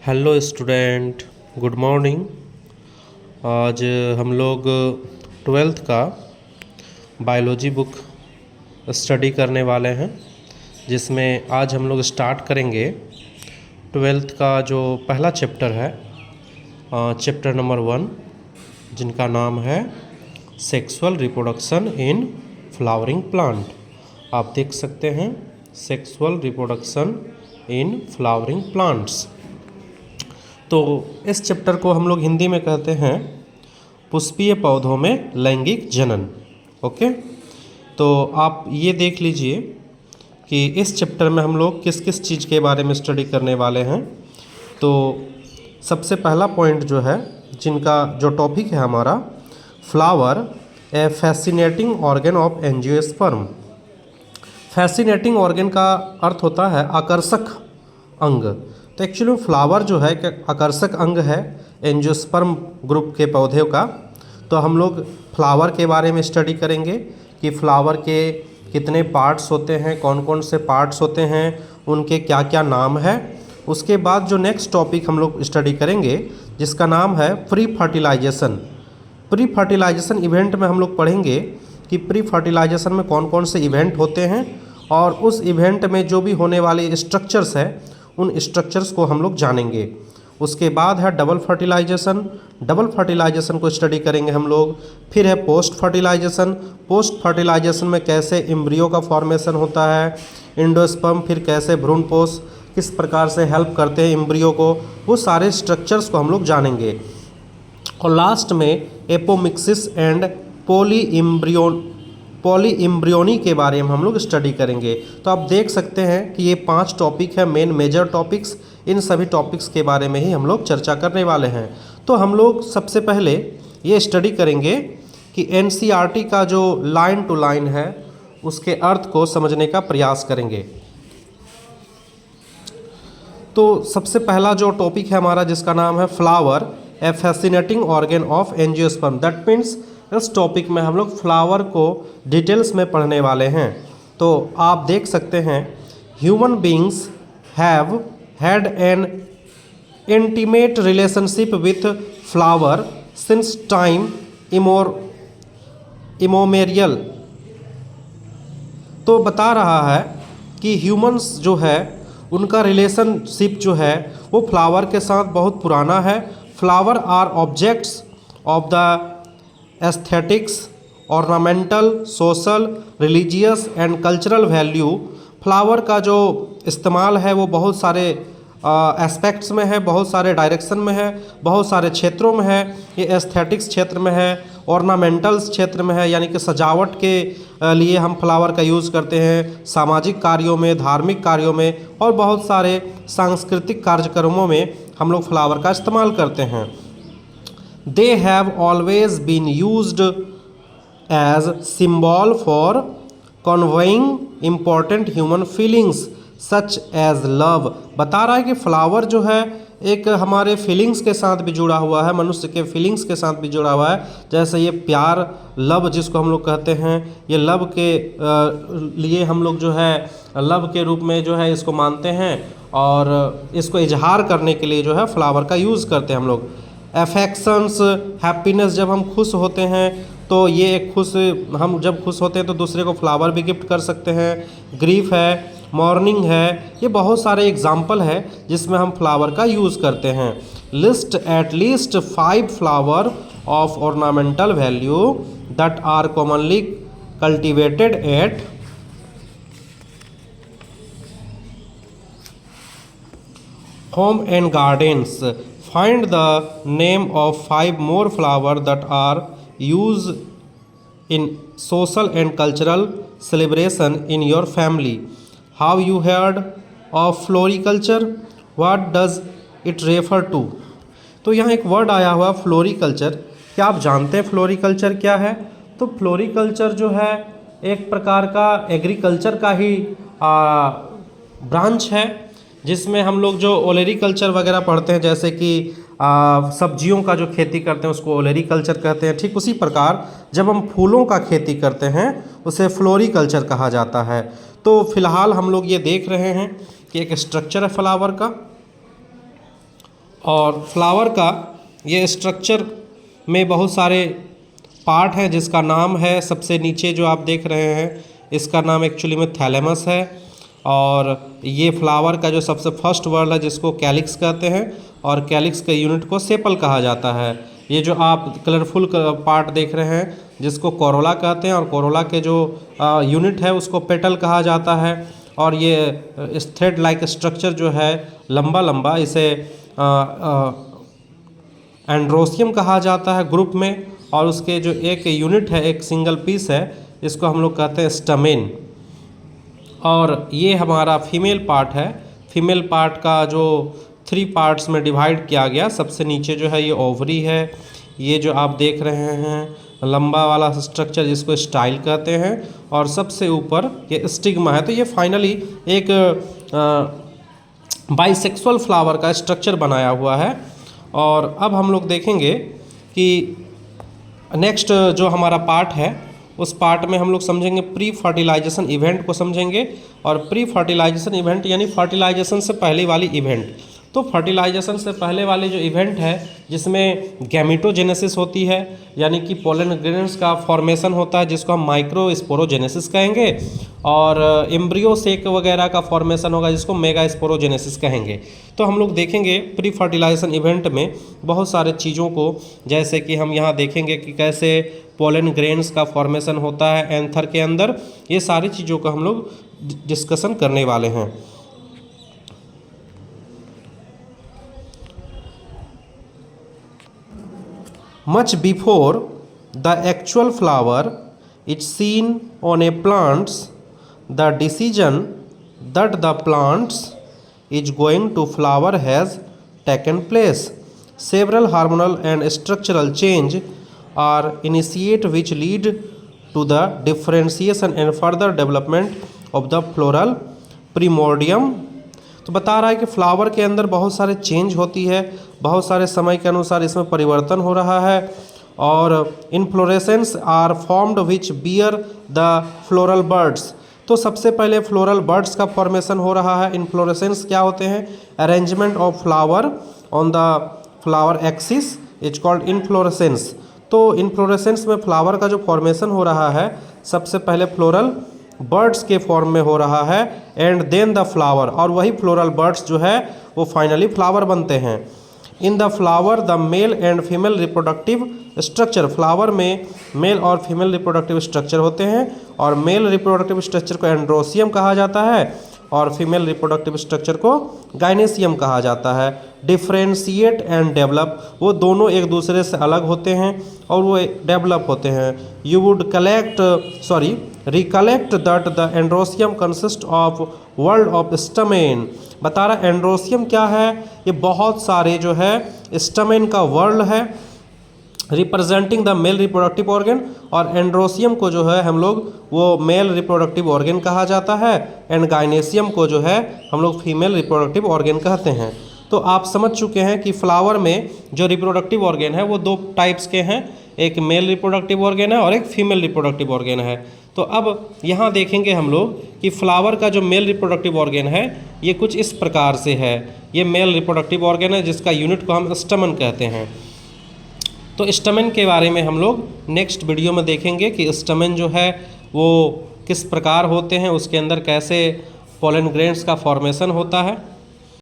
Hello student, good morning. आज हम लोग ट्वेल्थ का बायोलॉजी बुक स्टडी करने वाले हैं, जिसमें आज हम लोग स्टार्ट करेंगे ट्वेल्थ का जो पहला चैप्टर है, चैप्टर नंबर 1, जिनका नाम है sexual reproduction in flowering plant. आप देख सकते हैं sexual reproduction in flowering plants. तो इस चैप्टर को हम लोग हिंदी में कहते हैं पुष्पीय पौधों में लैंगिक जनन। ओके, तो आप ये देख लीजिए कि इस चैप्टर में हम लोग किस किस चीज़ के बारे में स्टडी करने वाले हैं। तो सबसे पहला पॉइंट जो है, जिनका जो टॉपिक है हमारा, flower A fascinating organ of angiosperm. Fascinating organ का अर्थ होता है आकर्षक अंग। तो एक्चुअली फ्लावर जो है आकर्षक अंग है एंजियोस्पर्म ग्रुप के पौधे का। तो हम लोग फ्लावर के बारे में स्टडी करेंगे कि फ्लावर के कितने पार्ट्स होते हैं, कौन कौन से पार्ट्स होते हैं, उनके क्या क्या नाम है। उसके बाद जो नेक्स्ट टॉपिक हम लोग स्टडी करेंगे, जिसका नाम है pre fertilisation. Pre fertilisation event में हम लोग पढ़ेंगे कि प्री फर्टिलाइजेशन में कौन कौन से इवेंट होते हैं, और उस इवेंट में जो भी होने वाले स्ट्रक्चर्स है, उन स्ट्रक्चर्स को हम लोग जानेंगे। उसके बाद है डबल फर्टिलाइजेशन। डबल फर्टिलाइजेशन को स्टडी करेंगे हम लोग। फिर है पोस्ट फर्टिलाइजेशन। पोस्ट फर्टिलाइजेशन में कैसे एम्ब्रियो का फॉर्मेशन होता है, एंडोस्पर्म, फिर कैसे भ्रूणपोष किस प्रकार से हेल्प करते हैं एम्ब्रियो को, वो सारे स्ट्रक्चर्स को हम लोग जानेंगे। और लास्ट में एपोमिक्सिस एंड पॉली के बारे में हम लोग स्टडी करेंगे। तो आप देख सकते हैं कि ये 5 टॉपिक है, मेन मेजर टॉपिक्स। इन सभी टॉपिक्स के बारे में ही हम लोग चर्चा करने वाले हैं। तो हम लोग सबसे पहले ये स्टडी करेंगे कि एनसीईआरटी का जो लाइन टू लाइन है, उसके अर्थ को समझने का प्रयास करेंगे। तो सबसे पहला जो टॉपिक है हमारा, जिसका नाम है flower A fascinating organ of angiosperm. That means इस टॉपिक में हम लोग फ्लावर को डिटेल्स में पढ़ने वाले हैं। तो आप देख सकते हैं human beings have had an intimate relationship with flower since time immemorial. तो बता रहा है कि ह्यूमंस जो है, उनका रिलेशनशिप जो है वो फ्लावर के साथ बहुत पुराना है। Flower are objects of the aesthetics, ornamental, social, religious and cultural value. Flower का जो इस्तेमाल है वो बहुत सारे एस्पेक्ट्स में है, बहुत सारे डायरेक्शन में है, बहुत सारे क्षेत्रों में है। ये एस्थेटिक्स क्षेत्र में है, ऑर्नामेंटल्स क्षेत्र में है, यानी कि सजावट के लिए हम फ्लावर का यूज़ करते हैं, सामाजिक कार्यों में, धार्मिक कार्यों में, और बहुत सारे सांस्कृतिक कार्यक्रमों में हम लोग फ्लावर का इस्तेमाल करते हैं। They have always been used as symbol for conveying important human feelings such as love। बता रहा है कि फ्लावर जो है एक हमारे फीलिंग्स के साथ भी जुड़ा हुआ है, मनुष्य के फीलिंग्स के साथ भी जुड़ा हुआ है। जैसे ये प्यार, लव जिसको हम लोग कहते हैं, ये लव के लिए हम लोग जो है लव के रूप में जो है इसको मानते हैं, और इसको इजहार करने के लिए जो है फ्लावर का यूज़ करते हैं हम लोग। एफेक्शंस, हैप्पीनेस, जब हम खुश होते हैं तो ये हम जब खुश होते हैं तो दूसरे को फ्लावर भी गिफ्ट कर सकते हैं। ग्रीफ है, मॉर्निंग है, ये बहुत सारे एग्जाम्पल है जिसमें हम फ्लावर का यूज़ करते हैं। List at least 5 flower of ornamental value that are commonly cultivated at home and gardens. Find the name of 5 more flowers that are used in social and cultural celebration in your family. Have you heard of floriculture? What does it refer to? तो यहाँ एक word आया हुआ floriculture. क्या आप जानते हैं floriculture क्या है? तो फ्लोरिकल्चर जो है एक प्रकार का एग्रीकल्चर का ही ब्रांच है, जिसमें हम लोग जो ओलेरीकल्चर वगैरह पढ़ते हैं, जैसे कि सब्जियों का जो खेती करते हैं उसको ओलेरीकल्चर कहते हैं। ठीक उसी प्रकार जब हम फूलों का खेती करते हैं उसे फ्लोरिकल्चर कहा जाता है। तो फिलहाल हम लोग ये देख रहे हैं कि एक स्ट्रक्चर है फ्लावर का, और फ्लावर का ये स्ट्रक्चर में बहुत सारे पार्ट हैं जिसका नाम है, सबसे नीचे जो आप देख रहे हैं इसका नाम एक्चुअली में थैलेमस है। और ये फ्लावर का जो सबसे फर्स्ट वर्ड है जिसको कैलिक्स कहते हैं, और कैलिक्स के यूनिट को सेपल कहा जाता है। ये जो आप कलरफुल पार्ट देख रहे हैं जिसको कोरोला कहते हैं, और कोरोला के जो यूनिट है उसको पेटल कहा जाता है। और ये इस थ्रेड लाइक स्ट्रक्चर जो है लंबा लंबा, इसे एंड्रोसियम कहा जाता है ग्रुप में। और उसके जो एक यूनिट है, एक सिंगल पीस है, इसको हम लोग कहते हैं स्टमेन। और ये हमारा फीमेल पार्ट है। फीमेल पार्ट का जो 3 पार्ट्स में डिवाइड किया गया, सबसे नीचे जो है ये ओवरी है। ये जो आप देख रहे हैं लंबा वाला स्ट्रक्चर जिसको स्टाइल कहते हैं, और सबसे ऊपर ये स्टिग्मा है। तो ये फाइनली एक बाइसेक्सुअल फ्लावर का स्ट्रक्चर बनाया हुआ है। और अब हम लोग देखेंगे कि नेक्स्ट जो हमारा पार्ट है उस पार्ट में हम लोग समझेंगे प्री फर्टिलाइजेशन इवेंट को समझेंगे। और प्री फर्टिलाइजेशन इवेंट यानी फर्टिलाइजेशन से पहले वाली इवेंट। तो फर्टिलाइजेशन से पहले वाली जो इवेंट है जिसमें गैमेटोजेनेसिस होती है, यानी कि पोलन ग्रेन्स का फॉर्मेशन होता है जिसको हम माइक्रो स्पोरोजेनेसिस कहेंगे, और एम्ब्रियो सेक वगैरह का फॉर्मेशन होगा जिसको मेगा स्पोरोजेनेसिस कहेंगे। तो हम लोग देखेंगे प्री फर्टिलाइजेशन इवेंट में बहुत सारे चीज़ों को, जैसे कि हम यहाँ देखेंगे कि कैसे पोलन ग्रेन्स का फॉर्मेशन होता है एंथर के अंदर। ये सारी चीज़ों का हम लोग डिस्कशन करने वाले हैं। Much before the actual flower is seen on a plants, the decision that the plants is going to flower has taken place. Several hormonal and structural change are initiate which lead to the differentiation and further development of the floral primordium. तो बता रहा है कि flower के अंदर बहुत सारे change होती है, बहुत सारे समय के अनुसार इसमें परिवर्तन हो रहा है। और inflorescence are formed which bear the floral buds. तो सबसे पहले फ्लोरल बर्ड्स का फॉर्मेशन हो रहा है। इनफ्लोरेसेंस क्या होते हैं? Arrangement of flower on the flower axis is called inflorescence. तो इनफ्लोरेसेंस में फ्लावर का जो फॉर्मेशन हो रहा है सबसे पहले फ्लोरल बर्ड्स के फॉर्म में हो रहा है, एंड देन द फ्लावर, और वही फ्लोरल बर्ड्स जो है वो फाइनली फ्लावर बनते हैं। In the flower the male and female reproductive structure. Flower में मेल और फीमेल रिप्रोडक्टिव स्ट्रक्चर होते हैं, और मेल रिप्रोडक्टिव स्ट्रक्चर को एंड्रोसियम कहा जाता है और फीमेल रिप्रोडक्टिव स्ट्रक्चर को गाइनेसियम कहा जाता है। डिफ्रेंशिएट एंड डेवलप, वो दोनों एक दूसरे से अलग होते हैं और वो डेवलप होते हैं। You would recollect that the androecium consist of whorl of stamen. बता रहा एंड्रोसियम क्या है? ये बहुत सारे जो है स्टमेन का वर्ल्ड है representing the male reproductive organ, और एंड्रोसियम को जो है हम लोग वो मेल रिप्रोडक्टिव ऑर्गन कहा जाता है, एंड गाइनेसियम को जो है हम लोग फीमेल रिप्रोडक्टिव ऑर्गन कहते हैं। तो आप समझ चुके हैं कि फ्लावर में जो रिप्रोडक्टिव ऑर्गन है वो 2 टाइप्स के हैं, एक मेल रिप्रोडक्टिव ऑर्गन है और एक फीमेल रिप्रोडक्टिव ऑर्गन है। तो अब यहाँ देखेंगे हम लोग कि फ्लावर का जो मेल रिप्रोडक्टिव ऑर्गन है ये कुछ इस प्रकार से है। ये मेल रिप्रोडक्टिव ऑर्गन है जिसका यूनिट को हम स्टमन कहते हैं। तो स्टमेन के बारे में हम लोग नेक्स्ट वीडियो में देखेंगे कि स्टमेन जो है वो किस प्रकार होते हैं, उसके अंदर कैसे पोलन ग्रेन्स का फॉर्मेशन होता है।